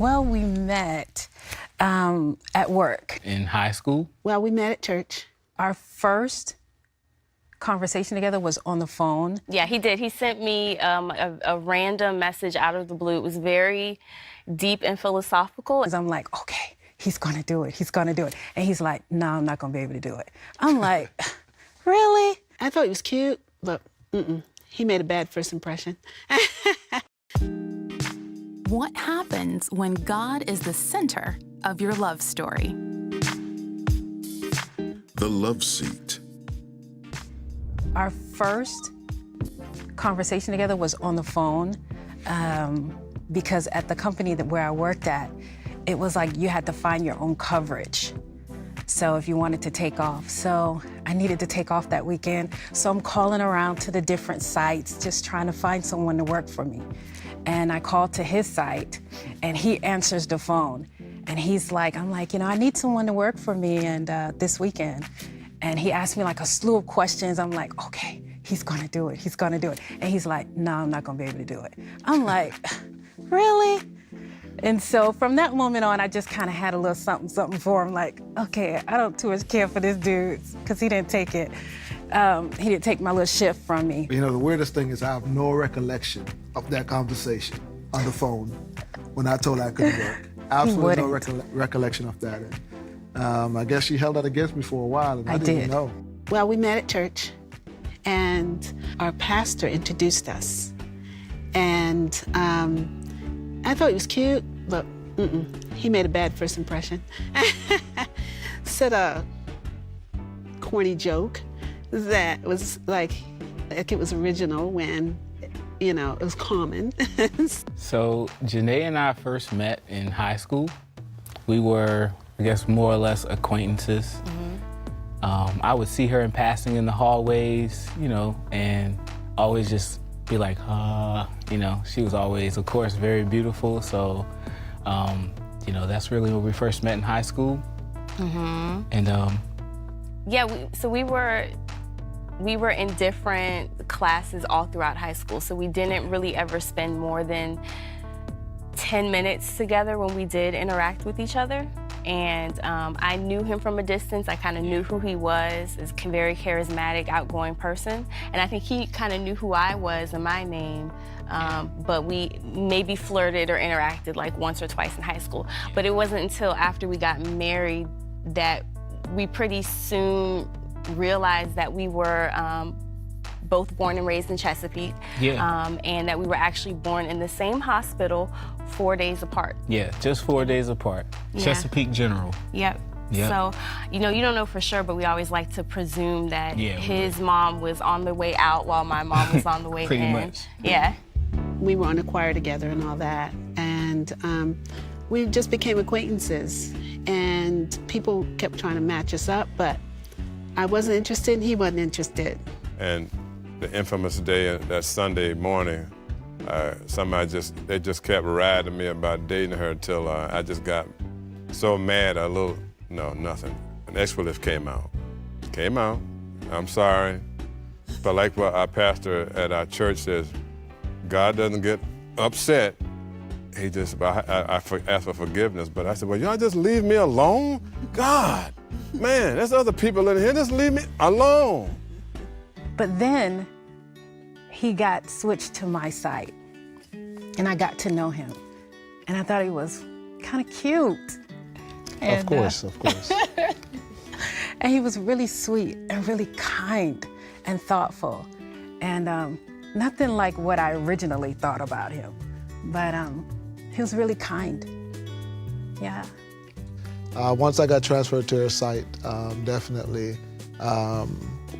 Well, we met at work. In high school? Well, we met at church. Our first conversation together was on the phone. Yeah, he did. He sent me a random message out of the blue. It was very deep and philosophical. I'm like, okay, he's gonna do it. He's gonna do it. And he's like, no, I'm not gonna be able to do it. I'm like, really? I thought he was cute, but he made a bad first impression. What happens when God is the center of your love story? The Love Seat. Our first conversation together was on the phone because at the company where I worked at, it was like you had to find your own coverage. So if you wanted to take off. So I needed to take off that weekend. So I'm calling around to the different sites, just trying to find someone to work for me. And I called to his site, and he answers the phone. And he's like, I'm like, I need someone to work for me and this weekend. And he asked me like a slew of questions. I'm like, okay, he's gonna do it. He's gonna do it. And he's like, no, I'm not gonna be able to do it. I'm like, really? And so from that moment on, I just kind of had a little something for him. Like, okay, I don't too much care for this dude because he didn't take it. He didn't take my little shift from me. The weirdest thing is I have no recollection of that conversation on the phone when I told her I couldn't work. Absolutely no recollection of that. And, I guess she held that against me for a while, and I didn't even know. Well, we met at church, and our pastor introduced us. And I thought he was cute, but he made a bad first impression. Said a corny joke that was like it was original when, it was common. So Janaye and I first met in high school. We were, I guess, more or less acquaintances. I would see her in passing in the hallways, and always just be like, she was always, of course, very beautiful. So, that's really when we first met in high school. And yeah, so we were in different classes all throughout high school, so we didn't really ever spend more than 10 minutes together when we did interact with each other. And I knew him from a distance. I kind of knew who he was, as a very charismatic, outgoing person. And I think he kind of knew who I was and my name, but we maybe flirted or interacted like once or twice in high school. But it wasn't until after we got married that we pretty soon realized that we were both born and raised in Chesapeake, and that we were actually born in the same hospital 4 days apart. Yeah, just 4 days apart. Yeah. Chesapeake General. Yep. So, you don't know for sure, but we always like to presume that his mom was on the way out while my mom was on the way Pretty in. much. Yeah. We were on a choir together and all that, and we just became acquaintances. And people kept trying to match us up, but I wasn't interested and he wasn't interested. And the infamous day, that Sunday morning, they just kept riding me about dating her until I just got so mad, nothing. An expletive came out. I'm sorry. But like what our pastor at our church says, God doesn't get upset. He just, I asked for forgiveness, but I said, well, y'all just leave me alone? God, man, there's other people in here, just leave me alone. But then he got switched to my site, and I got to know him. And I thought he was kind of cute. And, of course. And he was really sweet and really kind and thoughtful. And nothing like what I originally thought about him. But he was really kind. Yeah. Once I got transferred to her site, definitely,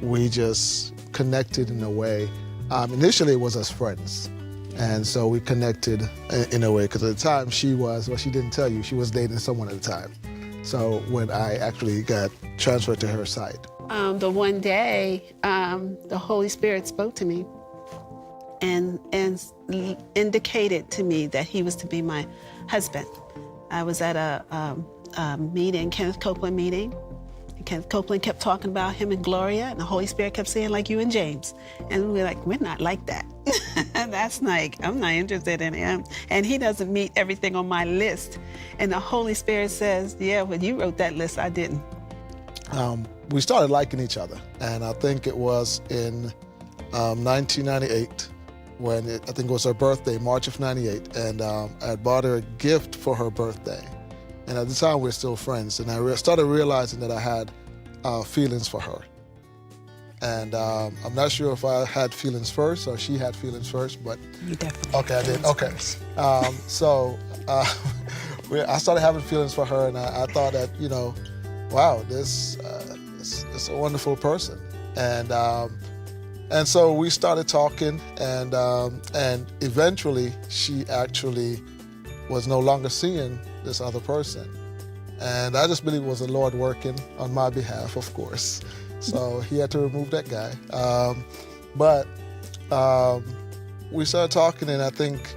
we just connected in a way. Initially, it was as friends. And so we connected in a way, because at the time she didn't tell you, she was dating someone at the time. So when I actually got transferred to her site. The one day, the Holy Spirit spoke to me and indicated to me that he was to be my husband. I was at a meeting, Kenneth Copeland meeting. And Kenneth Copeland kept talking about him and Gloria, and the Holy Spirit kept saying, like you and James. And we were like, we're not like that. That's like, I'm not interested in him. And he doesn't meet everything on my list. And the Holy Spirit says, yeah, when you wrote that list, I didn't. We started liking each other. And I think it was in 1998 when I think it was her birthday, March of 98. And I had bought her a gift for her birthday. And at the time, we were still friends. And I started realizing that I had feelings for her. And I'm not sure if I had feelings first or she had feelings first, but... You definitely Okay, I did. Okay. I started having feelings for her, and I thought that, you know, wow, this is a wonderful person. And so we started talking, and eventually she actually was no longer seeing this other person. And I just believe it was the Lord working on my behalf, of course. So he had to remove that guy. But we started talking, and I think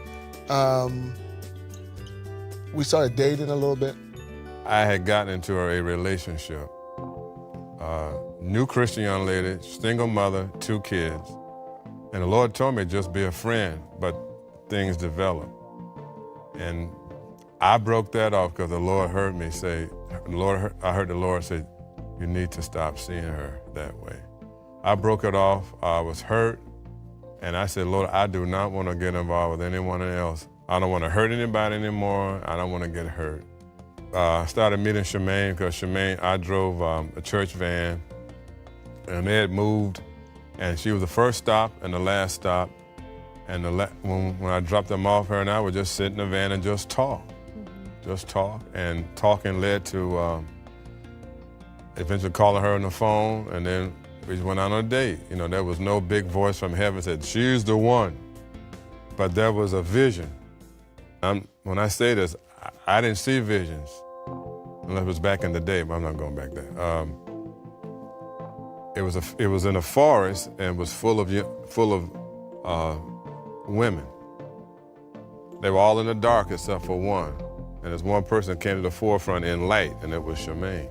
we started dating a little bit. I had gotten into a relationship. New Christian young lady, single mother, 2 kids. And the Lord told me just be a friend, but things developed. And I broke that off because the Lord heard me say, I heard the Lord say, you need to stop seeing her that way. I broke it off. I was hurt. And I said, Lord, I do not want to get involved with anyone else. I don't want to hurt anybody anymore. I don't want to get hurt. I started meeting Charmaine because Charmaine, I drove a church van, and they had moved, and she was the first stop and the last stop. And when I dropped them off, her and I would just sit in the van and just talk. Just talk. And talking led to eventually calling her on the phone, and then we went on a date. You know, there was no big voice from heaven that said, she's the one. But there was a vision. When I say this, I didn't see visions, unless it was back in the day, but I'm not going back there. It was in a forest and was full of women. They were all in the dark except for one. And there's one person came to the forefront in light, and it was Charmaine.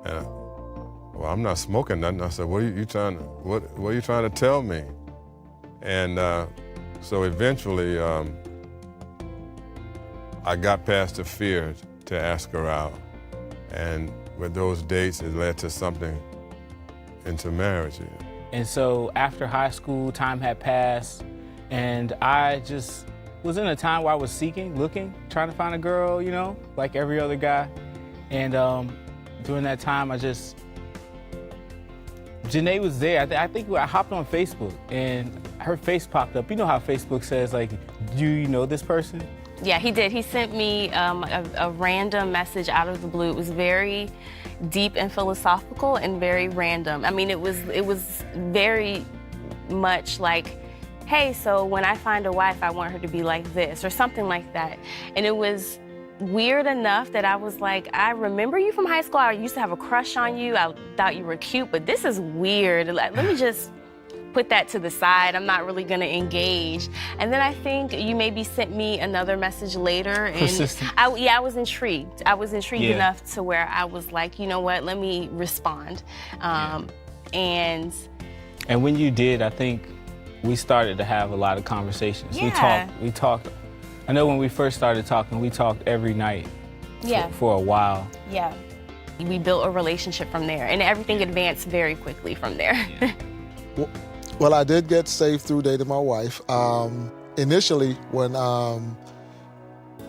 And well, I'm not smoking nothing. I said, what are you trying to tell me? And so eventually, I got past the fear to ask her out. And with those dates, it led to something into marriage. And so after high school, time had passed, and I just was in a time where I was seeking, looking, trying to find a girl, you know, like every other guy. And during that time, Janaye was there. I think I hopped on Facebook, and her face popped up. You know how Facebook says, like, do you know this person? Yeah, he did. He sent me a random message out of the blue. It was very deep and philosophical and very random. I mean, it was very much like, hey, so when I find a wife, I want her to be like this, or something like that. And it was weird enough that I was like, I remember you from high school. I used to have a crush on you. I thought you were cute, but this is weird. Let me just put that to the side. I'm not really gonna engage. And then I think you maybe sent me another message later. And I was intrigued. I was intrigued enough to where I was like, you know what, let me respond. And when you did, I think we started to have a lot of conversations. Yeah. We talked. I know when we first started talking, we talked every night for a while. Yeah. We built a relationship from there, and everything advanced very quickly from there. Yeah. Well, I did get saved through dating my wife. Initially, when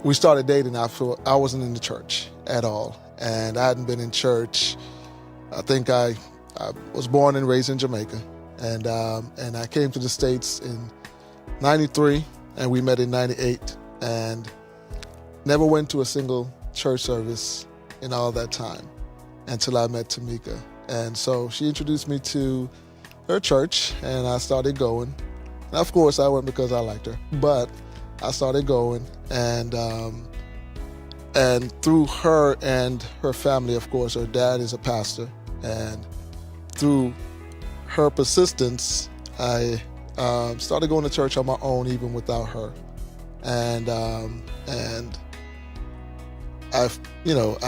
we started dating, I wasn't in the church at all, and I hadn't been in church. I think I was born and raised in Jamaica, and I came to the States in '93, and we met in '98, and never went to a single church service in all that time until I met Tomeca. And so she introduced me to her church, and I started going. And of course, I went because I liked her, but I started going, and through her and her family, of course, her dad is a pastor, and through her persistence, I started going to church on my own, even without her, and I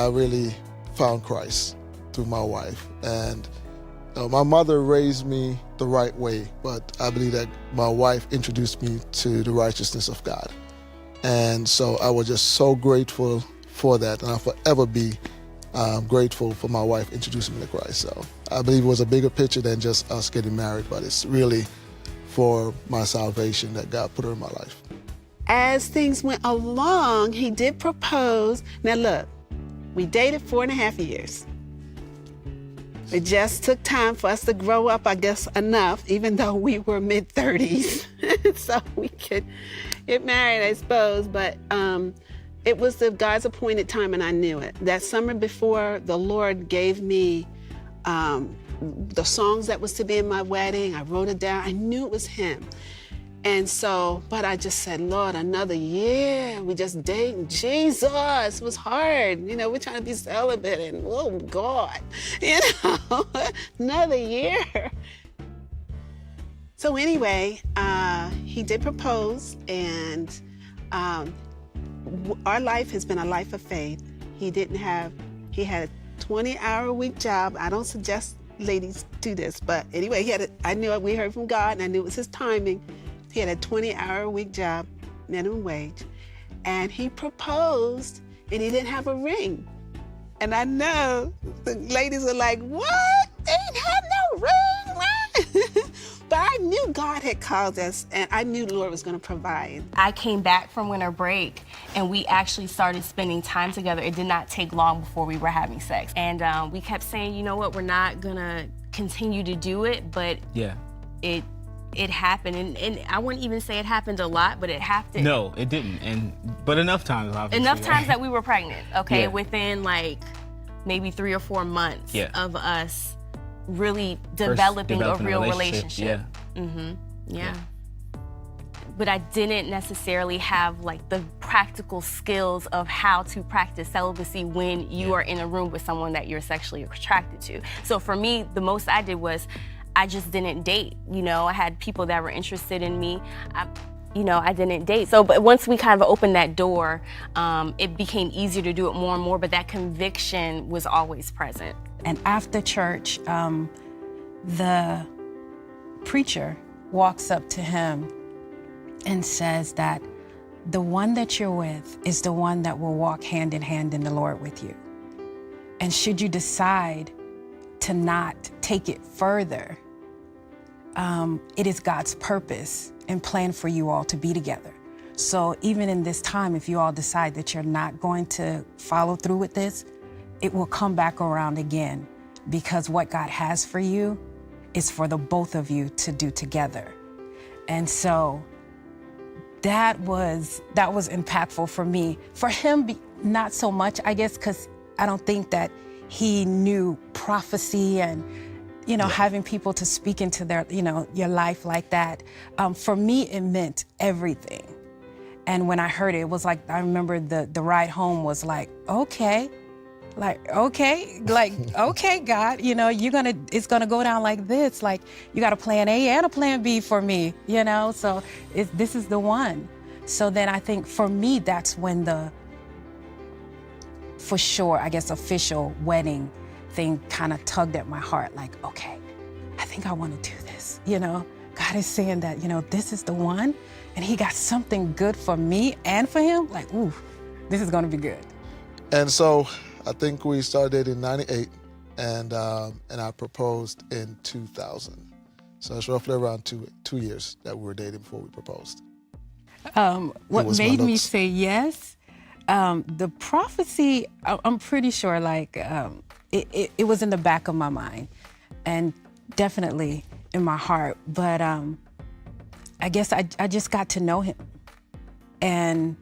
really found Christ through my wife, and My mother raised me the right way, but I believe that my wife introduced me to the righteousness of God. And so I was just so grateful for that, and I'll forever be grateful for my wife introducing me to Christ. So I believe it was a bigger picture than just us getting married, but it's really for my salvation that God put her in my life. As things went along, he did propose. Now look, we dated 4.5 years. It just took time for us to grow up, I guess, enough, even though we were mid-30s, so we could get married, I suppose. But it was God's appointed time, and I knew it. That summer before, the Lord gave me the songs that was to be in my wedding. I wrote it down. I knew it was him. And so, but I just said, Lord, another year. We just dating. Jesus, it was hard. You know, we're trying to be celibate, and oh God, you know, another year. So anyway, he did propose, and our life has been a life of faith. He had a 20-hour-a-week job. I don't suggest ladies do this, but anyway, I knew we heard from God, and I knew it was his timing. He had a 20-hour-a-week job, minimum wage, and he proposed, and he didn't have a ring. And I know the ladies are like, what? They ain't had no ring, what? But I knew God had called us, and I knew the Lord was going to provide. I came back from winter break, and we actually started spending time together. It did not take long before we were having sex. And we kept saying, you know what, we're not going to continue to do it, but Yeah. it happened, and I wouldn't even say it happened a lot, but it happened. No, it didn't. But enough times, obviously. Enough times that we were pregnant, okay? Yeah. Within like maybe 3 or 4 months of us really First developing a real relationship. Yeah. Yeah. But I didn't necessarily have like the practical skills of how to practice celibacy when you are in a room with someone that you're sexually attracted to. So for me, the most I did was I just didn't date. You know, I had people that were interested in me. I didn't date. So, but once we kind of opened that door, it became easier to do it more and more, but that conviction was always present. And after church, the preacher walks up to him and says that the one that you're with is the one that will walk hand in hand in the Lord with you. And should you decide to not take it further, it is God's purpose and plan for you all to be together. So even in this time, if you all decide that you're not going to follow through with this, it will come back around again, because what God has for you is for the both of you to do together. And so that was impactful for me. For him, not so much, I guess, because I don't think that he knew prophecy and, having people to speak into their, your life like that. For me, it meant everything. And when I heard it, it was like, I remember the ride home was like, okay, God, it's gonna go down like this. Like, you got a plan A and a plan B for me, so this is the one. So then I think for me, that's when for sure, I guess, official wedding thing kind of tugged at my heart. Like, okay, I think I want to do this. God is saying that, this is the one, and he got something good for me and for him. Like, ooh, this is gonna be good. And so I think we started dating in 98, and I proposed in 2000. So it's roughly around two years that we were dating before we proposed. What made me say yes? The prophecy, I'm pretty sure, it was in the back of my mind, and definitely in my heart. But I guess I just got to know him, and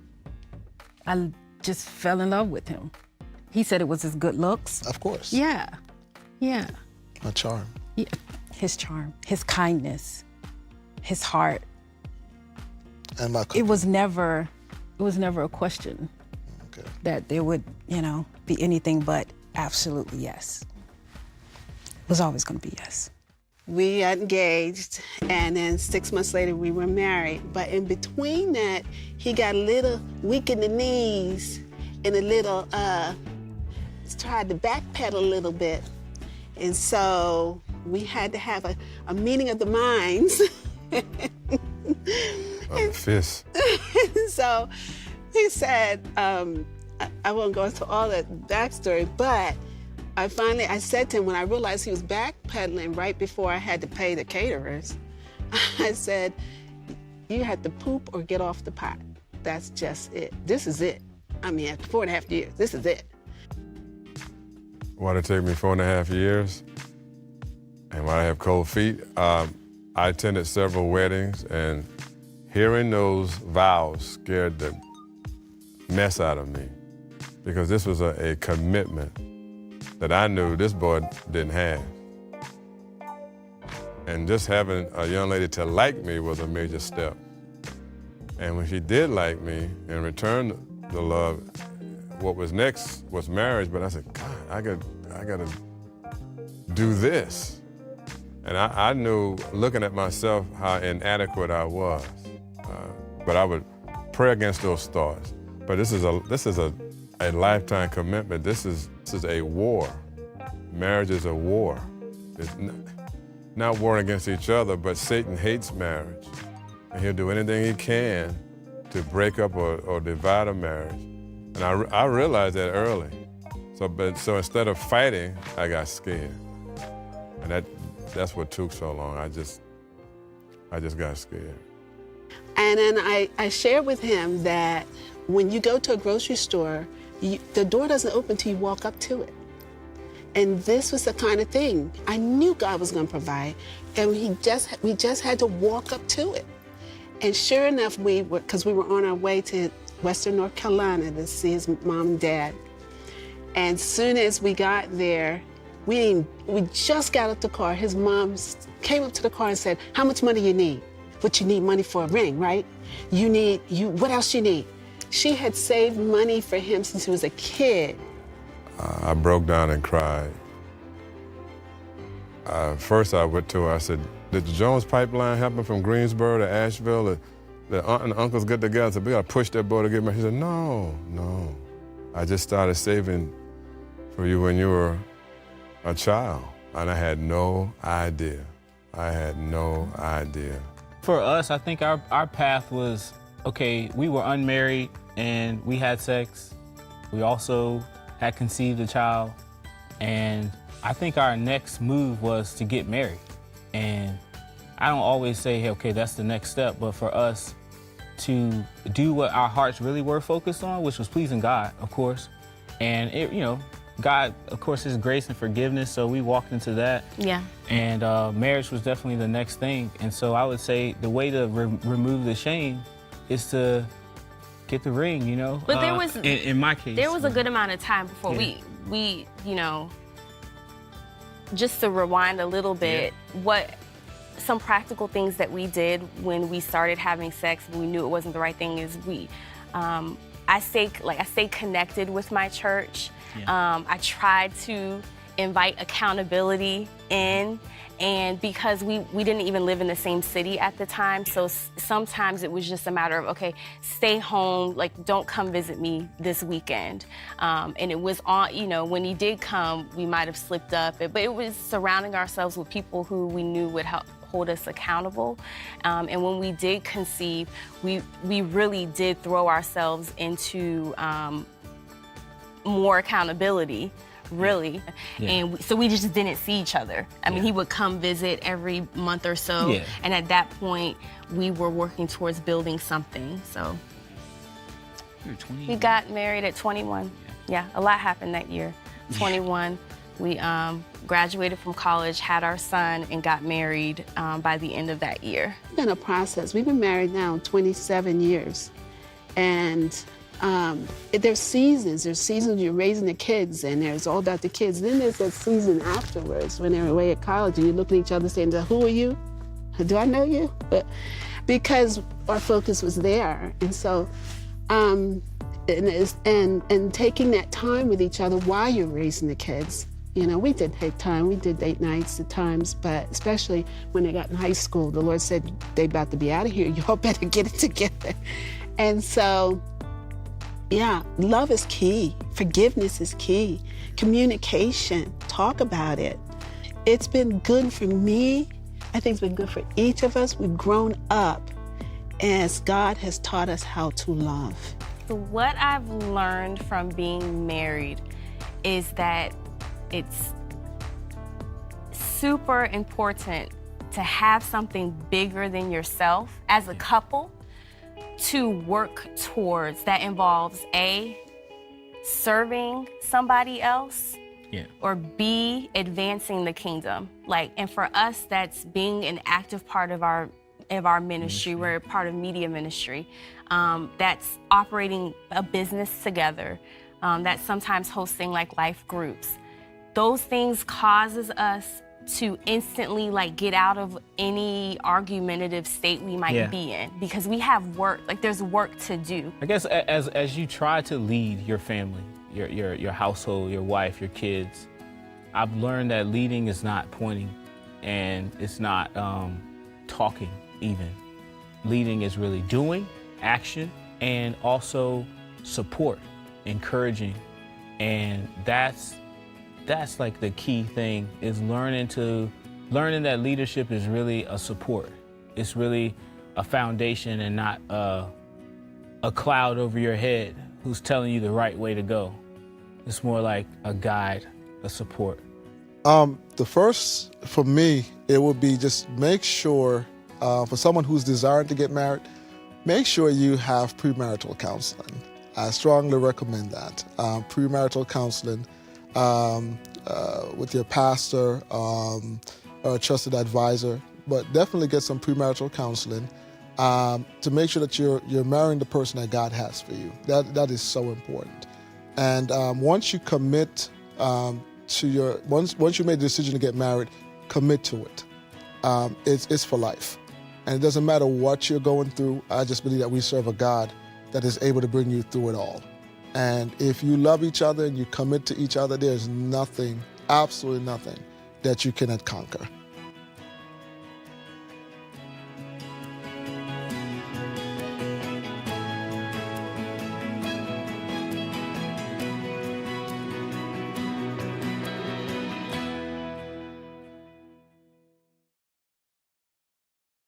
I just fell in love with him. He said it was his good looks. Of course. Yeah. My charm. Yeah. His charm, his kindness, his heart. And my It was never a question that there would, be anything but absolutely yes. It was always going to be yes. We got engaged, and then 6 months later we were married. But in between that, he got a little weak in the knees and a little tried to backpedal a little bit. And so we had to have a meeting of the minds. Fist. So he said, I won't go into all the backstory, but I said to him when I realized he was backpedaling right before I had to pay the caterers, I said, you have to poop or get off the pot. That's just it. This is it. I mean, after 4.5 years, this is it. Why'd it take me 4.5 years? And why I have cold feet? I attended several weddings, and hearing those vows scared the mess out of me, because this was a commitment that I knew this boy didn't have. And just having a young lady to like me was a major step. And when she did like me and returned the love, what was next was marriage. But I said, God, I got to do this. And I knew, looking at myself, how inadequate I was. But I would pray against those thoughts. But this is a lifetime commitment. This is a war. Marriage is a war. It's not warring against each other, but Satan hates marriage. And he'll do anything he can to break up or divide a marriage. And I realized that early. So instead of fighting, I got scared. And that's what took so long. I just got scared. And then I shared with him that when you go to a grocery store, the door doesn't open till you walk up to it. And this was the kind of thing I knew God was going to provide, and we just had to walk up to it. And sure enough, because we were on our way to Western North Carolina to see his mom and dad. And soon as we got there, we just got out the car. His mom came up to the car and said, "How much money you need?" "But you need money for a ring, right? What else you need?" She had saved money for him since he was a kid. I broke down and cried. First I went to her, I said, "Did the Jones pipeline happen from Greensboro to Asheville? The aunt and uncles get together and said, we got to push that boy to get married." She said, No. I just started saving for you when you were a child. And I had no idea. For us, I think our path was, okay, we were unmarried and we had sex. We also had conceived a child. And I think our next move was to get married. And I don't always say, hey, okay, that's the next step, but for us to do what our hearts really were focused on, which was pleasing God, of course. And God, of course, His grace and forgiveness, so we walked into that. Yeah. And marriage was definitely the next thing. And so I would say the way to remove the shame is to get the ring, But there was, in my case, there was a good amount of time before we just to rewind a little bit, some practical things that we did when we started having sex, we knew it wasn't the right thing, is I stay connected with my church. Yeah. I tried to invite accountability in, and because we didn't even live in the same city at the time, so sometimes it was just a matter of, okay, stay home, don't come visit me this weekend. And it was on, when he did come, we might have slipped up, but it was surrounding ourselves with people who we knew would help hold us accountable. And when we did conceive, we really did throw ourselves into more accountability. Really. Yeah. And so we just didn't see each other. I mean, he would come visit every month or so. Yeah. And at that point, we were working towards building something. So we got married at 21. Yeah, a lot happened that year. 21, we graduated from college, had our son, and got married by the end of that year. It's been a process. We've been married now 27 years. And there's seasons. There's seasons you're raising the kids, and there's all about the kids. Then there's that season afterwards when they're away at college, and you look at each other saying, "Who are you? Do I know you?" But because our focus was there, and so, and taking that time with each other while you're raising the kids. We did take time. We did date nights at times, but especially when they got in high school, the Lord said, "They about to be out of here. Y'all better get it together." And so. Yeah, love is key. Forgiveness is key. Communication, talk about it. it's been good for me. I think it's been good for each of us. We've grown up as God has taught us how to love. So what I've learned from being married is that it's super important to have something bigger than yourself as a couple to work towards. That involves A, serving somebody else, or B, advancing the kingdom. And for us, that's being an active part of our ministry. We're a part of media ministry. That's operating a business together. That's sometimes hosting life groups. Those things causes us to instantly get out of any argumentative state we might be in, because we have work, there's work to do. I guess as you try to lead your family, your household, your wife, your kids, I've learned that leading is not pointing, and it's not talking even. Leading is really doing, action, and also support, encouraging, and that's the key thing, is learning that leadership is really a support. It's really a foundation and not a cloud over your head who's telling you the right way to go. It's more like a guide, a support. The first, for me, it would be just make sure, for someone who's desiring to get married, make sure you have premarital counseling. I strongly recommend that. Premarital counseling with your pastor or a trusted advisor, but definitely get some premarital counseling to make sure that you're marrying the person that God has for you. That is so important. And once you commit once you made the decision to get married, commit to it. It's for life. And it doesn't matter what you're going through. I just believe that we serve a God that is able to bring you through it all. And if you love each other and you commit to each other, there's nothing, absolutely nothing, that you cannot conquer.